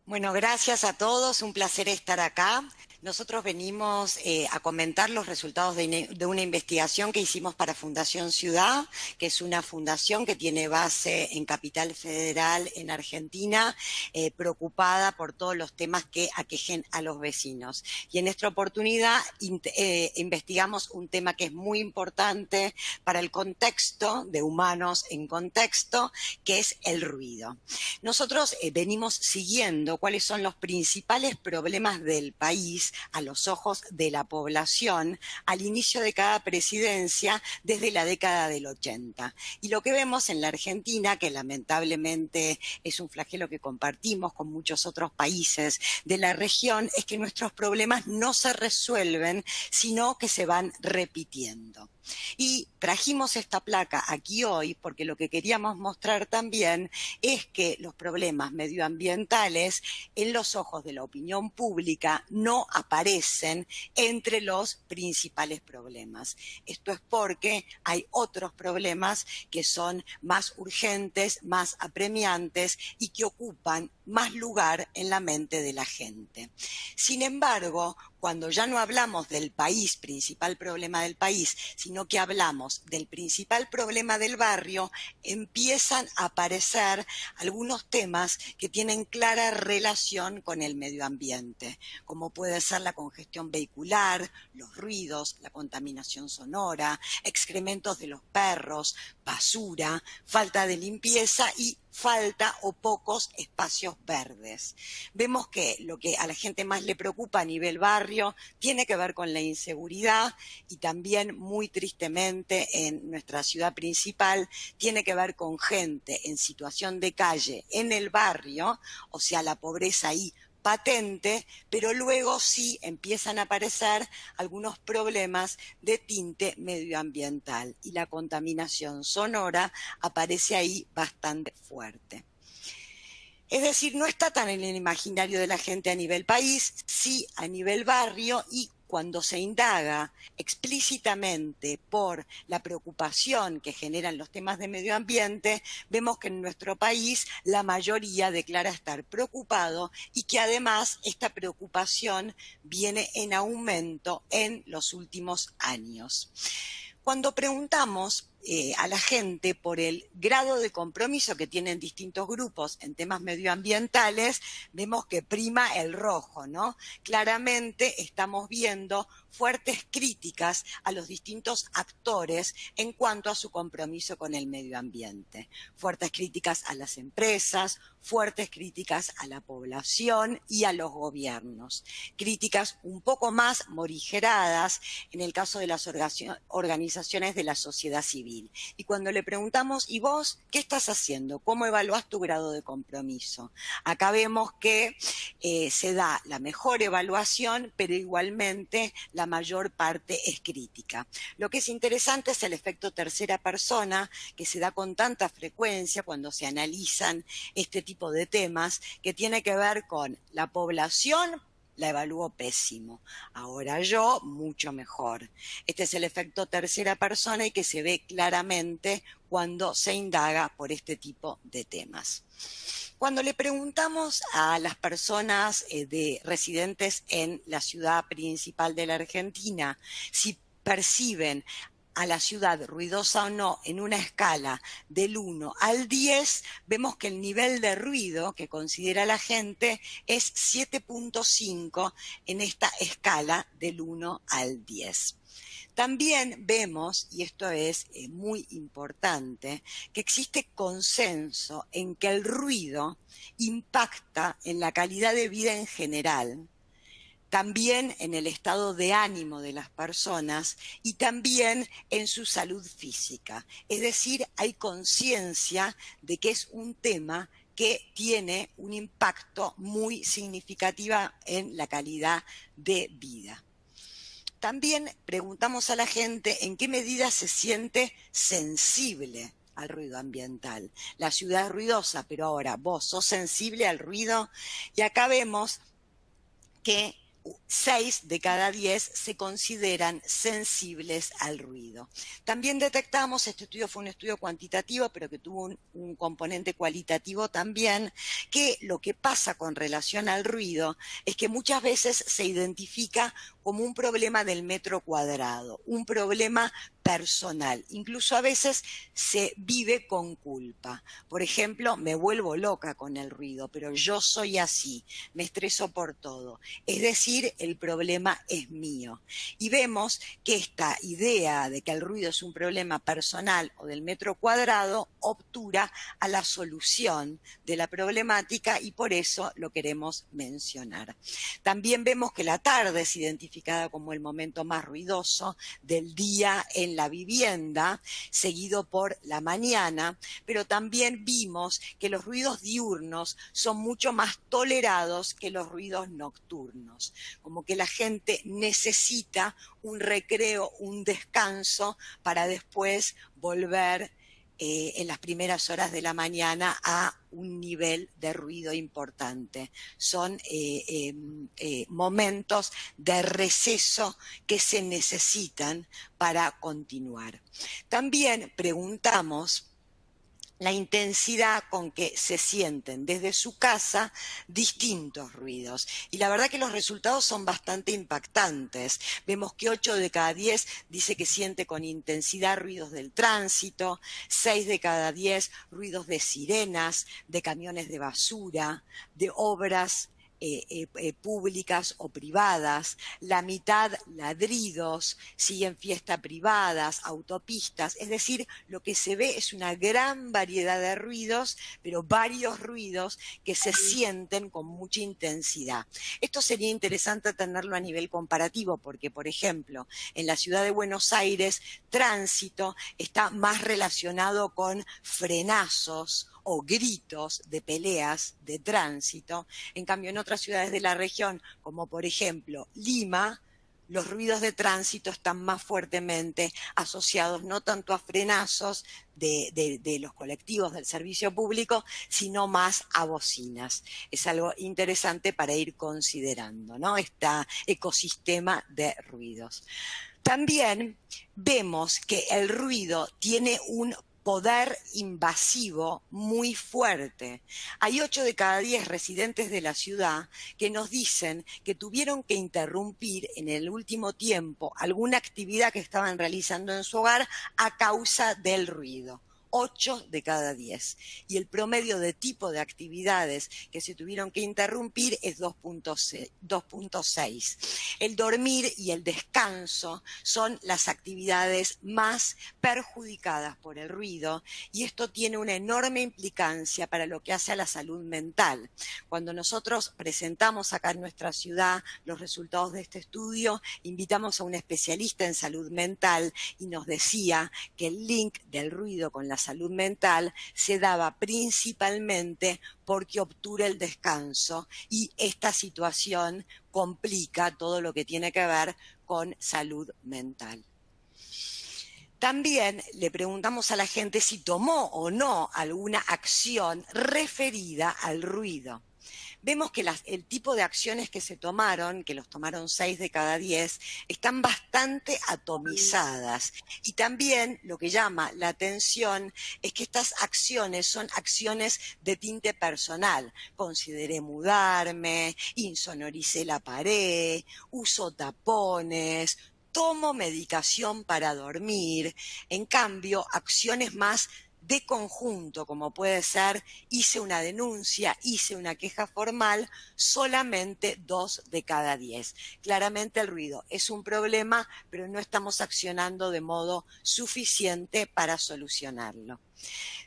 Bueno, gracias a todos, un placer estar acá. Nosotros venimos a comentar los resultados de una investigación que hicimos para Fundación Ciudad, que es una fundación que tiene base en Capital Federal, en Argentina, preocupada por todos los temas que aquejen a los vecinos. Y en esta oportunidad investigamos un tema que es muy importante para el contexto de humanos en contexto, que es el ruido. Nosotros venimos siguiendo cuáles son los principales problemas del país a los ojos de la población al inicio de cada presidencia desde la década del 80. Y lo que vemos en la Argentina, que lamentablemente es un flagelo que compartimos con muchos otros países de la región, es que nuestros problemas no se resuelven, sino que se van repitiendo. Y trajimos esta placa aquí hoy porque lo que queríamos mostrar también es que los problemas medioambientales en los ojos de la opinión pública no aparecen entre los principales problemas. Esto es porque hay otros problemas que son más urgentes, más apremiantes y que ocupan más lugar en la mente de la gente. Sin embargo, cuando ya no hablamos del país, principal problema del país, sino que hablamos del principal problema del barrio, empiezan a aparecer algunos temas que tienen clara relación con el medio ambiente, como puede ser la congestión vehicular, los ruidos, la contaminación sonora, excrementos de los perros, basura, falta de limpieza y falta o pocos espacios verdes. Vemos que lo que a la gente más le preocupa a nivel barrio tiene que ver con la inseguridad y también muy tristemente en nuestra ciudad principal tiene que ver con gente en situación de calle en el barrio, o sea, la pobreza ahí patente, pero luego sí empiezan a aparecer algunos problemas de tinte medioambiental y la contaminación sonora aparece ahí bastante fuerte. Es decir, no está tan en el imaginario de la gente a nivel país, sí a nivel barrio, y cuando se indaga explícitamente por la preocupación que generan los temas de medio ambiente, vemos que en nuestro país la mayoría declara estar preocupado y que además esta preocupación viene en aumento en los últimos años. Cuando preguntamos a la gente por el grado de compromiso que tienen distintos grupos en temas medioambientales, vemos que prima el rojo, ¿no? Claramente estamos viendo fuertes críticas a los distintos actores en cuanto a su compromiso con el medio ambiente. Fuertes críticas a las empresas, fuertes críticas a la población y a los gobiernos. Críticas un poco más morigeradas en el caso de las organizaciones de la sociedad civil. Y cuando le preguntamos, ¿y vos qué estás haciendo? ¿Cómo evaluás tu grado de compromiso? Acá vemos que se da la mejor evaluación, pero igualmente la mayor parte es crítica. Lo que es interesante es el efecto tercera persona, que se da con tanta frecuencia cuando se analizan este tipo de temas, que tiene que ver con la población. La evalúo pésimo. Ahora yo, mucho mejor. Este es el efecto tercera persona y que se ve claramente cuando se indaga por este tipo de temas. Cuando le preguntamos a las personas residentes en la ciudad principal de la Argentina si perciben a la ciudad ruidosa o no en una escala del 1 al 10, vemos que el nivel de ruido que considera la gente es 7.5 en esta escala del 1 al 10. También vemos, y esto es muy importante, que existe consenso en que el ruido impacta en la calidad de vida en general, también en el estado de ánimo de las personas y también en su salud física. Es decir, hay conciencia de que es un tema que tiene un impacto muy significativo en la calidad de vida. También preguntamos a la gente en qué medida se siente sensible al ruido ambiental. La ciudad es ruidosa, pero ahora vos sos sensible al ruido, y acá vemos que 6 de cada 10 se consideran sensibles al ruido. También detectamos, este estudio fue un estudio cuantitativo, pero que tuvo un componente cualitativo también, que lo que pasa con relación al ruido es que muchas veces se identifica como un problema del metro cuadrado, un problema personal. Incluso a veces se vive con culpa. Por ejemplo, me vuelvo loca con el ruido, pero yo soy así, me estreso por todo. Es decir, el problema es mío. Y vemos que esta idea de que el ruido es un problema personal o del metro cuadrado obtura a la solución de la problemática y por eso lo queremos mencionar. También vemos que la tarde es identificada como el momento más ruidoso del día en la vivienda, seguido por la mañana, pero también vimos que los ruidos diurnos son mucho más tolerados que los ruidos nocturnos, como que la gente necesita un recreo, un descanso para después volver en las primeras horas de la mañana a un nivel de ruido importante. Son momentos de receso que se necesitan para continuar. También preguntamos la intensidad con que se sienten desde su casa distintos ruidos. Y la verdad que los resultados son bastante impactantes. Vemos que 8 de cada 10 dice que siente con intensidad ruidos del tránsito, 6 de cada 10 ruidos de sirenas, de camiones de basura, de obras públicas o privadas, la mitad ladridos, siguen fiestas privadas, autopistas, es decir, lo que se ve es una gran variedad de ruidos, pero varios ruidos que se sienten con mucha intensidad. Esto sería interesante tenerlo a nivel comparativo, porque, por ejemplo, en la ciudad de Buenos Aires, tránsito está más relacionado con frenazos o gritos de peleas de tránsito. En cambio, en otras ciudades de la región, como por ejemplo Lima, los ruidos de tránsito están más fuertemente asociados no tanto a frenazos de los colectivos del servicio público, sino más a bocinas. Es algo interesante para ir considerando, ¿no? Este ecosistema de ruidos. También vemos que el ruido tiene un poder invasivo muy fuerte. Hay 8 de cada 10 residentes de la ciudad que nos dicen que tuvieron que interrumpir en el último tiempo alguna actividad que estaban realizando en su hogar a causa del ruido. 8 de cada 10. Y el promedio de tipo de actividades que se tuvieron que interrumpir es 2.6. El dormir y el descanso son las actividades más perjudicadas por el ruido y esto tiene una enorme implicancia para lo que hace a la salud mental. Cuando nosotros presentamos acá en nuestra ciudad los resultados de este estudio, invitamos a un especialista en salud mental y nos decía que el link del ruido con la salud mental se daba principalmente porque obtura el descanso y esta situación complica todo lo que tiene que ver con salud mental. También le preguntamos a la gente si tomó o no alguna acción referida al ruido. Vemos que el tipo de acciones que se tomaron, que los tomaron 6 de cada 10, están bastante atomizadas. Y también lo que llama la atención es que estas acciones son acciones de tinte personal. Consideré mudarme, insonoricé la pared, uso tapones, tomo medicación para dormir. En cambio, acciones más de conjunto, como puede ser, hice una denuncia, hice una queja formal, solamente 2 de cada 10. Claramente el ruido es un problema, pero no estamos accionando de modo suficiente para solucionarlo.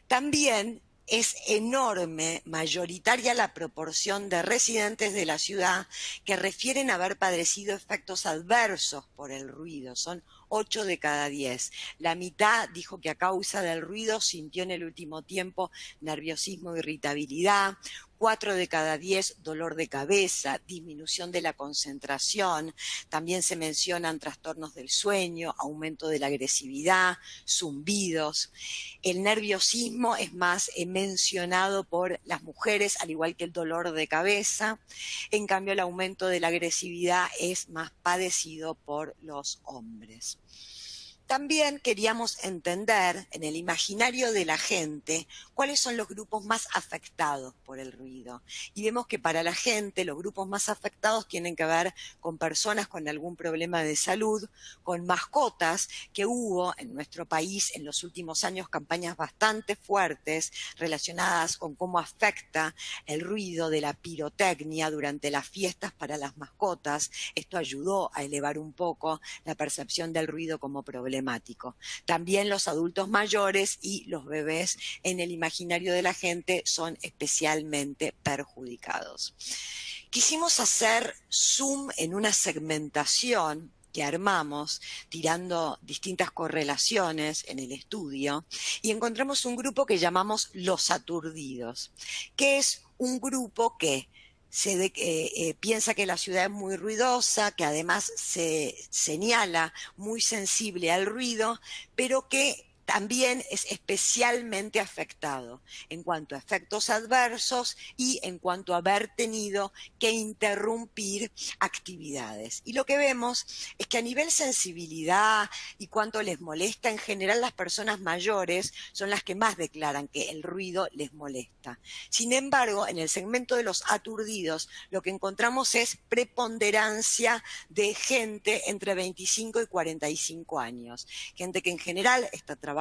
También es enorme, mayoritaria la proporción de residentes de la ciudad que refieren haber padecido efectos adversos por el ruido. Son 8 de cada 10. La mitad dijo que a causa del ruido sintió en el último tiempo nerviosismo e irritabilidad. 4 de cada 10 dolor de cabeza, disminución de la concentración, también se mencionan trastornos del sueño, aumento de la agresividad, zumbidos. El nerviosismo es más mencionado por las mujeres, al igual que el dolor de cabeza. En cambio, el aumento de la agresividad es más padecido por los hombres. También queríamos entender en el imaginario de la gente cuáles son los grupos más afectados por el ruido. Y vemos que para la gente los grupos más afectados tienen que ver con personas con algún problema de salud, con mascotas, que hubo en nuestro país en los últimos años campañas bastante fuertes relacionadas con cómo afecta el ruido de la pirotecnia durante las fiestas para las mascotas. Esto ayudó a elevar un poco la percepción del ruido como problemático. También los adultos mayores y los bebés en el imaginario de la gente son especialmente perjudicados. Quisimos hacer zoom en una segmentación que armamos tirando distintas correlaciones en el estudio y encontramos un grupo que llamamos los aturdidos, que es un grupo que piensa que la ciudad es muy ruidosa, que además se señala muy sensible al ruido, pero que también es especialmente afectado en cuanto a efectos adversos y en cuanto a haber tenido que interrumpir actividades. Y lo que vemos es que a nivel sensibilidad y cuánto les molesta, en general las personas mayores son las que más declaran que el ruido les molesta. Sin embargo, en el segmento de los aturdidos, lo que encontramos es preponderancia de gente entre 25 y 45 años. Gente que en general está trabajando,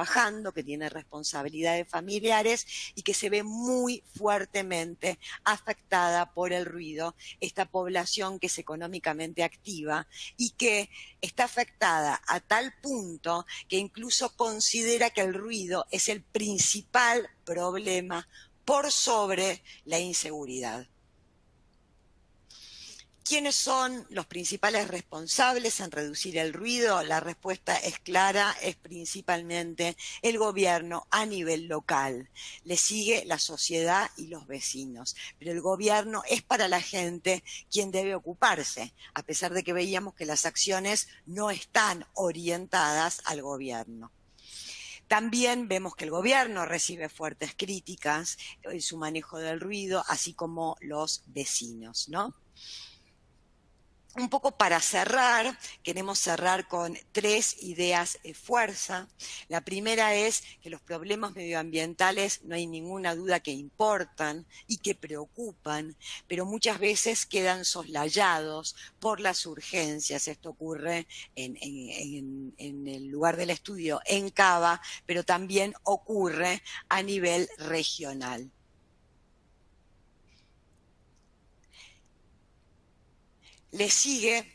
que tiene responsabilidades familiares y que se ve muy fuertemente afectada por el ruido, esta población que es económicamente activa y que está afectada a tal punto que incluso considera que el ruido es el principal problema por sobre la inseguridad. ¿Quiénes son los principales responsables en reducir el ruido? La respuesta es clara, es principalmente el gobierno a nivel local. Le sigue la sociedad y los vecinos, pero el gobierno es para la gente quien debe ocuparse, a pesar de que veíamos que las acciones no están orientadas al gobierno. También vemos que el gobierno recibe fuertes críticas en su manejo del ruido, así como los vecinos, ¿no? Un poco para cerrar, queremos cerrar con 3 ideas fuerza. La primera es que los problemas medioambientales no hay ninguna duda que importan y que preocupan, pero muchas veces quedan soslayados por las urgencias. Esto ocurre en el lugar del estudio en Cava, pero también ocurre a nivel regional. Le sigue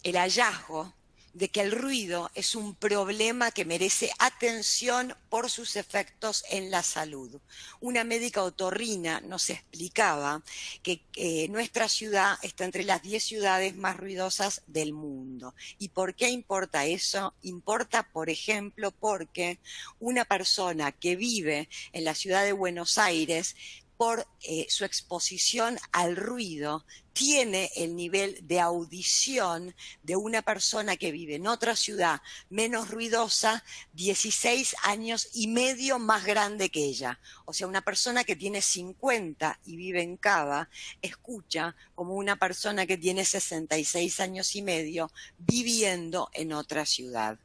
el hallazgo de que el ruido es un problema que merece atención por sus efectos en la salud. Una médica otorrina nos explicaba que nuestra ciudad está entre las 10 ciudades más ruidosas del mundo. ¿Y por qué importa eso? Importa, por ejemplo, porque una persona que vive en la ciudad de Buenos Aires por su exposición al ruido, tiene el nivel de audición de una persona que vive en otra ciudad menos ruidosa, 16 años y medio más grande que ella. O sea, una persona que tiene 50 y vive en Cava, escucha como una persona que tiene 66 años y medio viviendo en otra ciudad.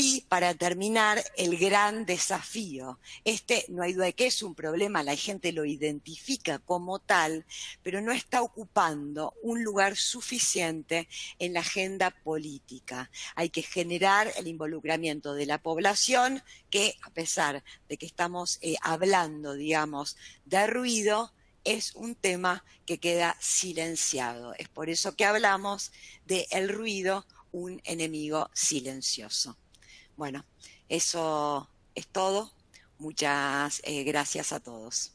Y para terminar, el gran desafío. No hay duda de que es un problema, la gente lo identifica como tal, pero no está ocupando un lugar suficiente en la agenda política. Hay que generar el involucramiento de la población, que a pesar de que estamos hablando, digamos, de ruido, es un tema que queda silenciado. Es por eso que hablamos de el ruido, un enemigo silencioso. Bueno, eso es todo. Muchas gracias a todos.